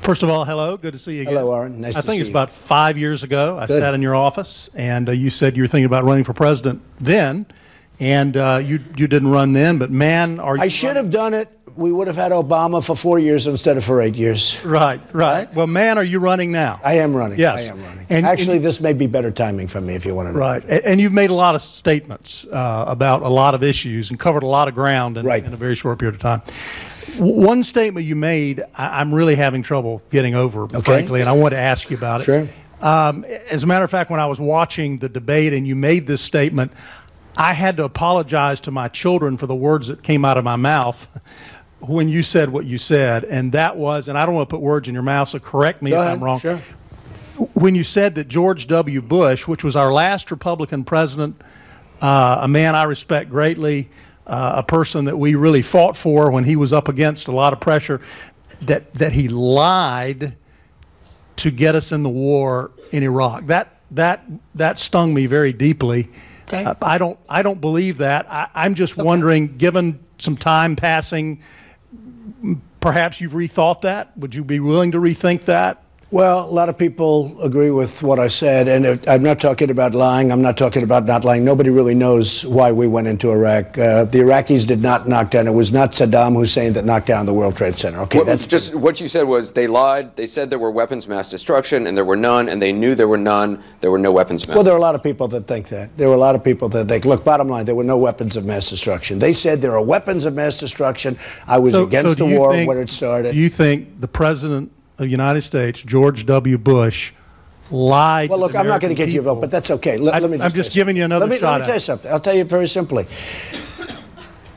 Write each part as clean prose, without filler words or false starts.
First of all, hello. Good to see you again. Hello, Warren. Nice to see you. I think it's about 5 years ago. I sat in your office, and you said you were thinking about running for president then, and you didn't run then. But man, are you? I should have done it. We would have had Obama for 4 years instead of for 8 years. Right. Well, man, are you running now? I am running. Yes. I am running. And actually, this may be better timing for me if you want to know. Right. And you've made a lot of statements about a lot of issues and covered a lot of ground in a very short period of time. One statement you made, I'm really having trouble getting over, frankly, and I want to ask you about it. Sure. As a matter of fact, when I was watching the debate and you made this statement, I had to apologize to my children for the words that came out of my mouth when you said what you said, and that was, and I don't want to put words in your mouth, so correct me if I'm wrong. Sure. When you said that George W. Bush, which was our last Republican president, a man I respect greatly, a person that we really fought for when he was up against a lot of pressure, that he lied to get us in the war in Iraq. That stung me very deeply. Okay. I don't believe that. I'm just wondering, given some time passing, perhaps you've rethought that. Would you be willing to rethink that? Well, a lot of people agree with what I said, and I'm not talking about lying. I'm not talking about not lying. Nobody really knows why we went into Iraq. The Iraqis did not knock down. It was not Saddam Hussein that knocked down the World Trade Center. Okay, that's just what you said was they lied. They said there were weapons of mass destruction, and there were none, and they knew there were none. There were no weapons of mass. Well, there are a lot of people that think that. There were a lot of people that think, look, bottom line, there were no weapons of mass destruction. They said there are weapons of mass destruction. I was against the war when it started. Do you think the president of the United States, George W. Bush, lied? Well, look, I'm not going to get you a vote, but that's okay. I'm just giving you another shot. Let me tell you something. I'll tell you very simply.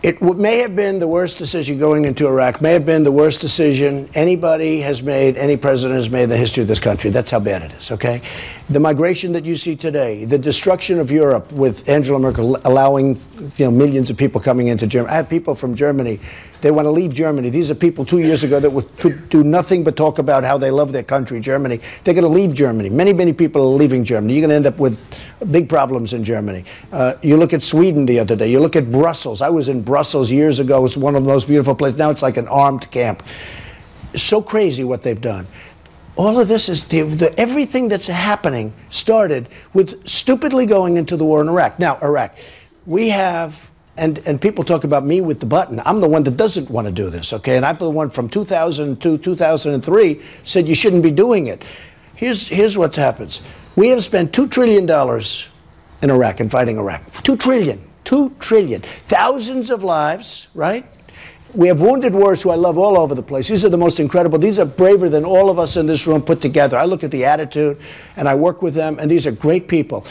It may have been the worst decision going into Iraq, may have been the worst decision anybody has made, any president has made in the history of this country. That's how bad it is, okay? The migration that you see today, the destruction of Europe with Angela Merkel allowing millions of people coming into Germany. I have people from Germany. They want to leave Germany. These are people 2 years ago that could do nothing but talk about how they love their country, Germany. They're going to leave Germany. Many, many people are leaving Germany. You're going to end up with big problems in Germany. You look at Sweden the other day. You look at Brussels. I was in Brussels years ago. It's one of the most beautiful places. Now it's like an armed camp. It's so crazy what they've done. All of this is, everything that's happening started with stupidly going into the war in Iraq. Now, Iraq, we have... And people talk about me with the button. I'm the one that doesn't want to do this, okay? And I'm the one from 2002, 2003 said you shouldn't be doing it. Here's what happens. We have spent $2 trillion in Iraq and fighting Iraq. $2 trillion. $2 trillion. Thousands of lives, right? We have wounded warriors who I love all over the place. These are the most incredible. These are braver than all of us in this room put together. I look at the attitude, and I work with them, and these are great people.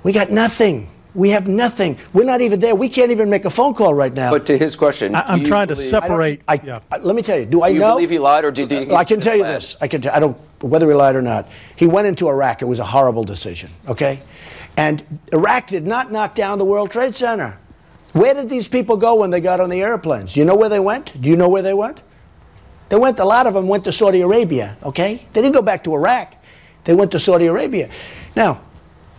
We got nothing. We have nothing. We're not even there. We can't even make a phone call right now. But to his question, I'm trying to separate. Let me tell you. Do I know? Do you believe he lied, or did he? I can tell you this. I don't whether he lied or not. He went into Iraq. It was a horrible decision. Okay, and Iraq did not knock down the World Trade Center. Where did these people go when they got on the airplanes? Do you know where they went? Do you know where they went? They went. A lot of them went to Saudi Arabia. Okay, they didn't go back to Iraq. They went to Saudi Arabia. Now,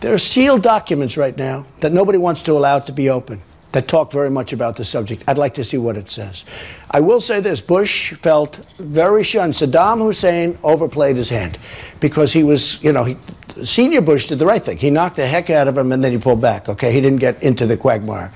there are sealed documents right now that nobody wants to allow to be open that talk very much about the subject. I'd like to see what it says. I will say this. Bush felt very shunned. Saddam Hussein overplayed his hand because he was, senior Bush did the right thing. He knocked the heck out of him and then he pulled back, okay? He didn't get into the quagmire.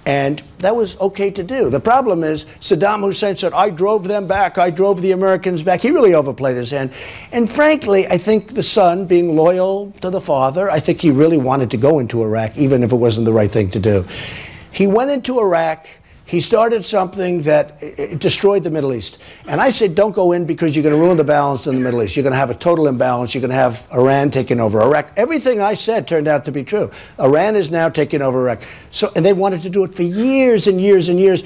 And that was okay to do. The problem is Saddam Hussein said, I drove them back. I drove the Americans back. He really overplayed his hand. And frankly, I think the son, being loyal to the father, I think he really wanted to go into Iraq, even if it wasn't the right thing to do. He went into Iraq. He started something that destroyed the Middle East. And I said, don't go in because you're going to ruin the balance in the Middle East. You're going to have a total imbalance. You're going to have Iran taking over Iraq. Everything I said turned out to be true. Iran is now taking over Iraq. And they wanted to do it for years and years and years.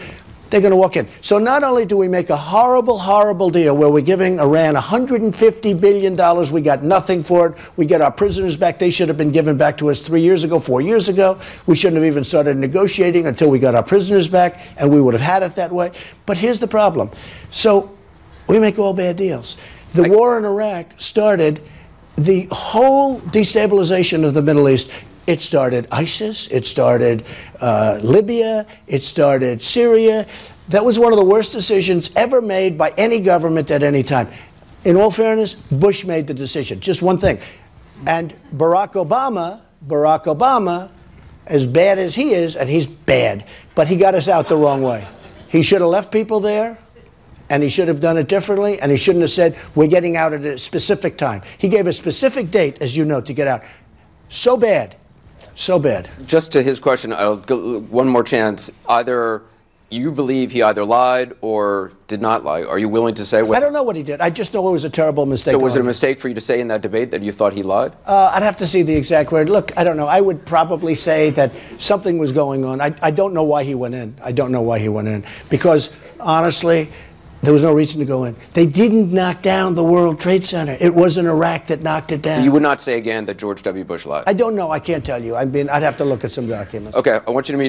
They're going to walk in. So not only do we make a horrible, horrible deal where we're giving Iran $150 billion, we got nothing for it. We get our prisoners back. They should have been given back to us 3 years ago, 4 years ago. We shouldn't have even started negotiating until we got our prisoners back, and we would have had it that way. But here's the problem. So we make all bad deals. The war in Iraq started the whole destabilization of the Middle East. It started ISIS, it started Libya, it started Syria. That was one of the worst decisions ever made by any government at any time. In all fairness, Bush made the decision. Just one thing. And Barack Obama, as bad as he is, and he's bad, but he got us out the wrong way. He should have left people there, and he should have done it differently, and he shouldn't have said, we're getting out at a specific time. He gave a specific date, as you know, to get out. So bad. So bad. Just to his question, I'll go one more chance. Either you believe he either lied or did not lie. Are you willing to say what? I don't know what he did. I just know it was a terrible mistake. So was it a mistake for you to say in that debate that you thought he lied? I'd have to see the exact word. Look, I don't know. I would probably say that something was going on. I don't know why he went in. I don't know why he went in. Because, honestly, there was no reason to go in. They didn't knock down the World Trade Center. It wasn't Iraq that knocked it down. So you would not say again that George W. Bush lied? I don't know. I can't tell you. I mean, I'd have to look at some documents. Okay, I want you to meet